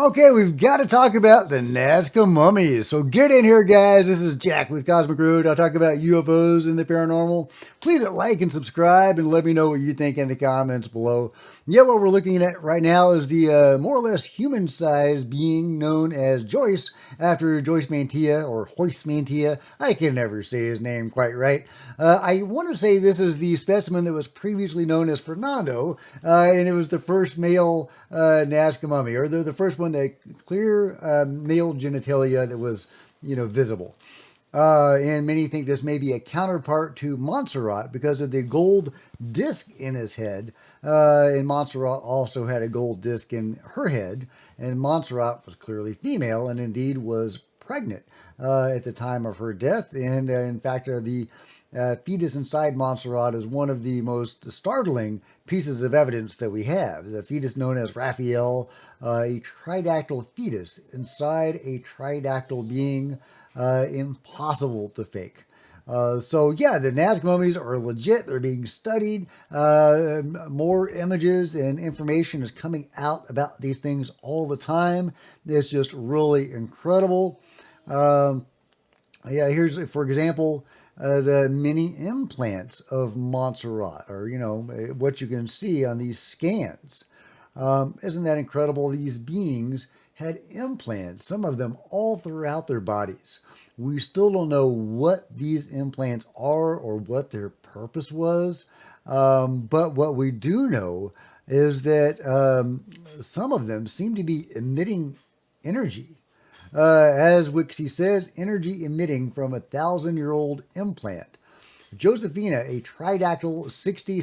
Okay, we've got to talk about the Nazca mummies. So get in here, guys. This is Jack with Cosmic Root. I'll talk about UFOs and the paranormal. Please like and subscribe and let me know what you think in the comments below. Yeah, what we're looking at right now is the more or less human-sized being known as Joyce, after Joyce Mantia or Joyce Mantia. I can never say his name quite right. I want to say this is the specimen that was previously known as Fernando, and it was the first male Nazca mummy, or the first one that clear male genitalia that was, visible. And many think this may be a counterpart to Montserrat because of the gold disc in his head. And Montserrat also had a gold disc in her head. And Montserrat was clearly female and indeed was pregnant at the time of her death. And in fact, the fetus inside Montserrat is one of the most startling pieces of evidence that we have. The fetus known as Raphael, a tridactyl fetus inside a tridactyl being, impossible to fake. So yeah, the Nazca mummies are legit. They're being studied. More images and information is coming out about these things all the time. It's just really incredible. Yeah, here's, for example, the mini implants of Montserrat, or, what you can see on these scans. Isn't that incredible? These beings had implants, some of them all throughout their bodies. We still don't know what these implants are or what their purpose was. But what we do know is that some of them seem to be emitting energy. As Wixie says, energy emitting from a 1,000-year-old implant. Josephina, a tridactyl 60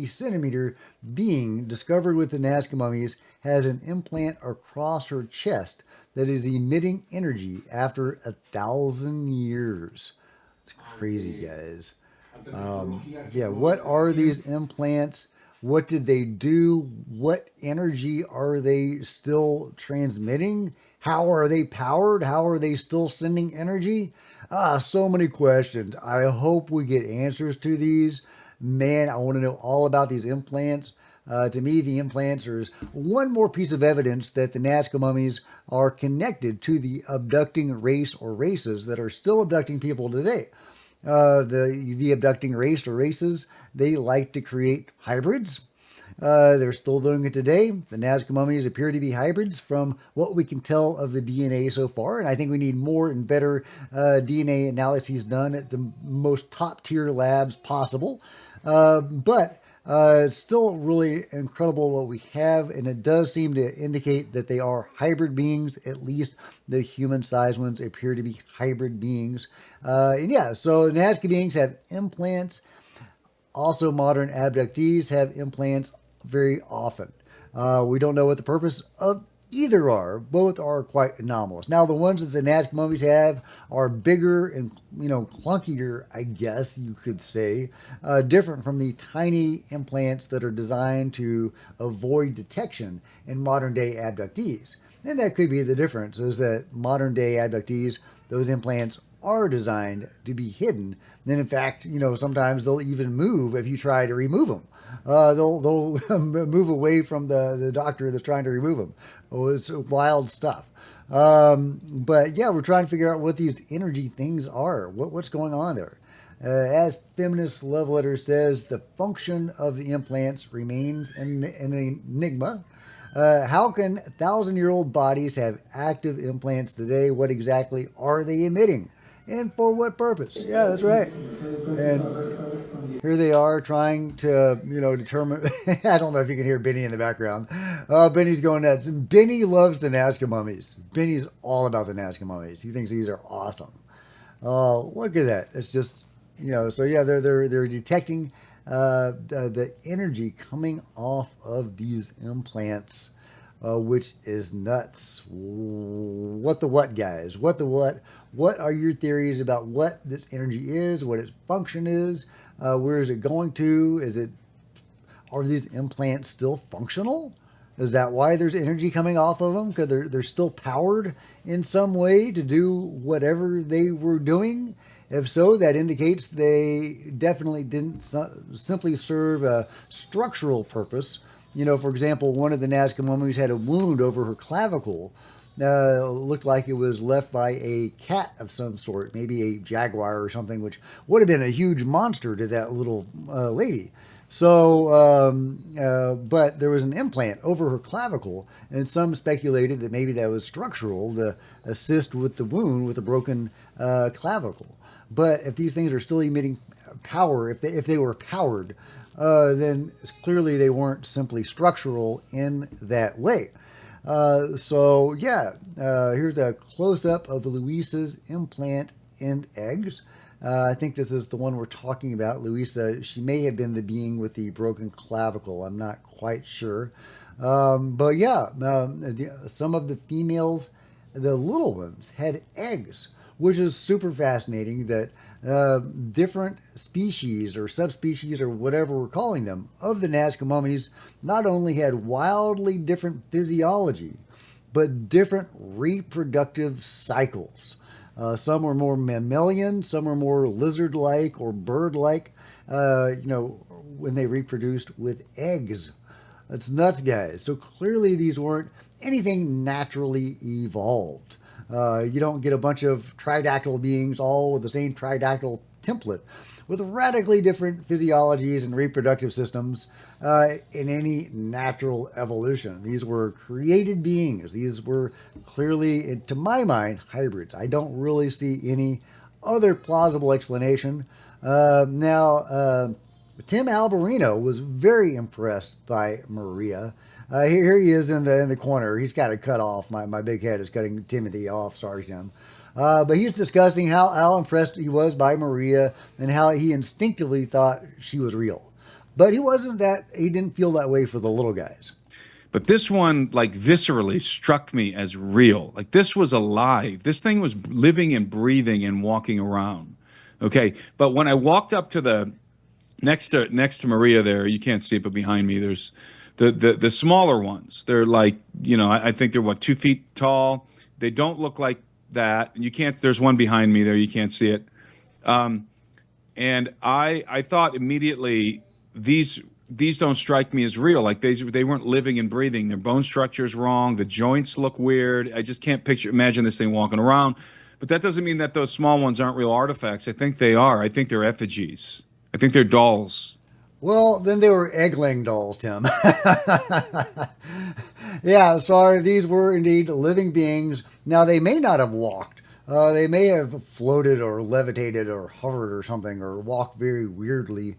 centimeter being discovered with the Nazca mummies, has an implant across her chest that is emitting energy after 1,000 years. It's crazy, guys. Yeah, what are these implants? What did they do? What energy are they still transmitting? How are they powered? How are they still sending energy? So many questions. I hope we get answers to these. Man, I want to know all about these implants. To me, the implants are one more piece of evidence that the Nazca mummies are connected to the abducting race or races that are still abducting people today. The abducting race or races, they like to create hybrids. They're still doing it today. The Nazca mummies appear to be hybrids from what we can tell of the DNA so far. And I think we need more and better DNA analyses done at the most top tier labs possible. But it's still really incredible what we have. And it does seem to indicate that they are hybrid beings. At least the human-sized ones appear to be hybrid beings. And yeah, so Nazca beings have implants. Also, modern abductees have implants very often. We don't know what the purpose of either are. Both are quite anomalous. Now, the ones that the Nazca mummies have are bigger and, clunkier, I guess you could say, different from the tiny implants that are designed to avoid detection in modern-day abductees. And that could be the difference, is that modern-day abductees, those implants are designed to be hidden. Then, in fact, sometimes they'll even move if you try to remove them. They'll move away from the doctor that's trying to remove them. Oh, it's wild stuff. But yeah, we're trying to figure out what these energy things are. What's going on there? As Feminist Love Letter says, the function of the implants remains an enigma. How can 1,000-year-old bodies have active implants today? What exactly are they emitting? And for what purpose? Yeah, that's right. And here they are trying to, determine. I don't know if you can hear Benny in the background. Benny's going nuts. Benny loves the Nazca mummies. Benny's all about the Nazca mummies. He thinks these are awesome. Oh, look at that. It's just, so yeah, they're detecting the energy coming off of these implants, which is nuts. What the what, guys? What the what? What are your theories about what this energy is, what its function is? Where is it going to? Are these implants still functional? Is that why there's energy coming off of them? Because they're still powered in some way to do whatever they were doing? If so, that indicates they definitely didn't simply serve a structural purpose For example, one of the Nazca mummies had a wound over her clavicle. Looked like it was left by a cat of some sort, maybe a jaguar or something, which would have been a huge monster to that little lady. But there was an implant over her clavicle, and some speculated that maybe that was structural to assist with the wound with a broken clavicle. But if these things are still emitting power, if they were powered, then clearly they weren't simply structural in that way. Here's a close up of Louisa's implant and eggs. I think this is the one we're talking about. Louisa, she may have been the being with the broken clavicle. I'm not quite sure. Some of the females, the little ones, had eggs, which is super fascinating that different species or subspecies or whatever we're calling them of the Nazca mummies not only had wildly different physiology, but different reproductive cycles. Some were more mammalian, some were more lizard-like or bird-like, when they reproduced with eggs. That's nuts, guys. So clearly these weren't anything naturally evolved. You don't get a bunch of tridactyl beings all with the same tridactyl template with radically different physiologies and reproductive systems in any natural evolution. These were created beings. These were clearly, to my mind, hybrids. I don't really see any other plausible explanation. Tim Alberino was very impressed by Maria. Here he is in the corner. He's got it cut off. My big head is cutting Timothy off. Sorry, Tim. But he's discussing how impressed he was by Maria and how he instinctively thought she was real. But he didn't feel that way for the little guys. But this one, like, viscerally struck me as real. Like, this was alive. This thing was living and breathing and walking around. Okay. But when I walked up to the next to Maria there, you can't see it, but behind me, there's the smaller ones. They're like, I think they're 2 feet tall. They don't look like that. And you can't, there's one behind me there. You can't see it. And I thought immediately, these don't strike me as real. Like they weren't living and breathing. Their bone structure's wrong. The joints look weird. I just can't imagine this thing walking around. But that doesn't mean that those small ones aren't real artifacts. I think they are. I think they're effigies. I think they're dolls. Well, then they were egg-laying dolls, Tim. Yeah, sorry, these were indeed living beings. Now, they may not have walked. They may have floated or levitated or hovered or something or walked very weirdly.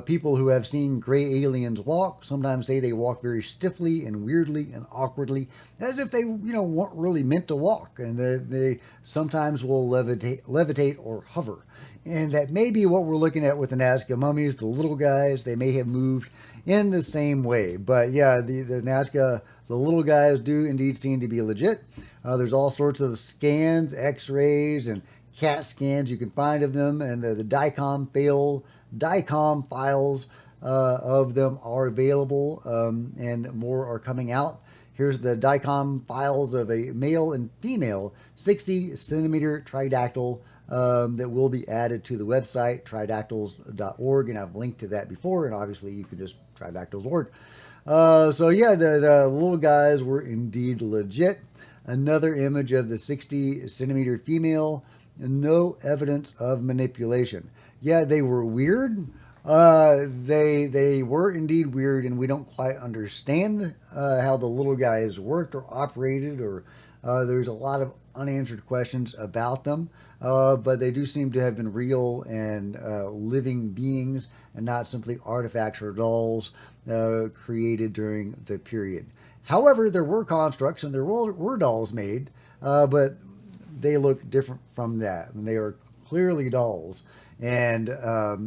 People who have seen gray aliens walk sometimes say they walk very stiffly and weirdly and awkwardly, as if they, weren't really meant to walk. And they sometimes will levitate or hover. And that may be what we're looking at with the Nazca mummies. The little guys, they may have moved in the same way. But yeah, the Nazca, the little guys do indeed seem to be legit. There's all sorts of scans, x-rays, and CAT scans you can find of them. And the DICOM files of them are available, and more are coming out. Here's the DICOM files of a male and female 60 centimeter tridactyl that will be added to the website, tridactyls.org, and I've linked to that before, and obviously you can just tridactyls.org. The little guys were indeed legit. Another image of the 60 centimeter female, no evidence of manipulation. Yeah, they were weird. They were indeed weird, and we don't quite understand how the little guys worked or operated, or there's a lot of unanswered questions about them. But they do seem to have been real and living beings and not simply artifacts or dolls created during the period. However, there were constructs and there were dolls made, but they look different from that. And they are clearly dolls. And but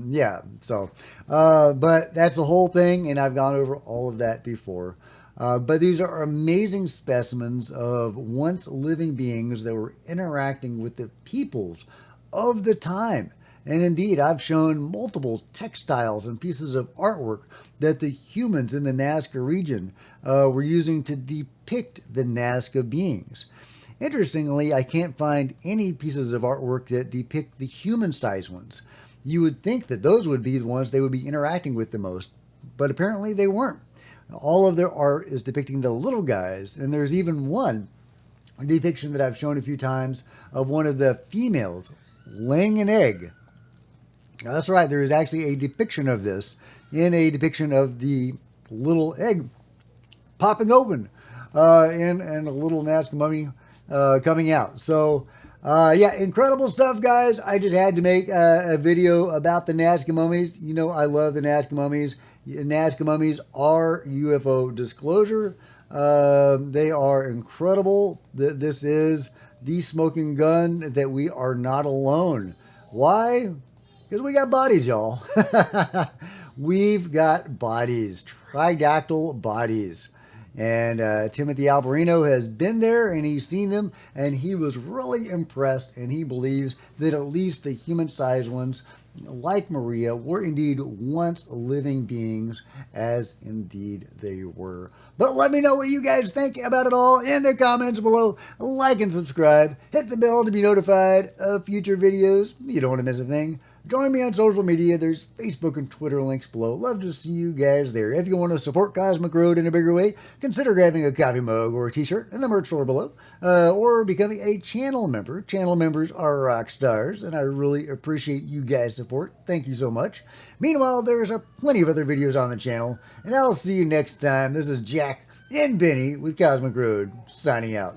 that's the whole thing, and I've gone over all of that before. But these are amazing specimens of once living beings that were interacting with the peoples of the time. And indeed, I've shown multiple textiles and pieces of artwork that the humans in the Nazca region were using to depict the Nazca beings. Interestingly, I can't find any pieces of artwork that depict the human-sized ones. You would think that those would be the ones they would be interacting with the most, but apparently they weren't. All of their art is depicting the little guys, and there's even one depiction that I've shown a few times of one of the females laying an egg. Now, that's right, there is actually a depiction of this in a depiction of the little egg popping open and a little Nazca mummy coming out. So, yeah, incredible stuff, guys. I just had to make a video about the Nazca mummies. You know, I love the Nazca mummies. Nazca mummies are UFO disclosure. They are incredible. This is the smoking gun that we are not alone. Why? Because we got bodies, y'all. We've got bodies, tridactyl bodies. And Timothy Alberino has been there and he's seen them and he was really impressed, and he believes that at least the human-sized ones, like Maria, were indeed once living beings, as indeed they were. But let me know what you guys think about it all in the comments below. Like and subscribe. Hit the bell to be notified of future videos. You don't want to miss a thing. Join me on social media. There's Facebook and Twitter links below. Love to see you guys there. If you want to support Cosmic Road in a bigger way, consider grabbing a coffee mug or a t-shirt in the merch store below, or becoming a channel member. Channel members are rock stars, and I really appreciate you guys' support. Thank you so much. Meanwhile, there's plenty of other videos on the channel, and I'll see you next time. This is Jack and Benny with Cosmic Road, signing out.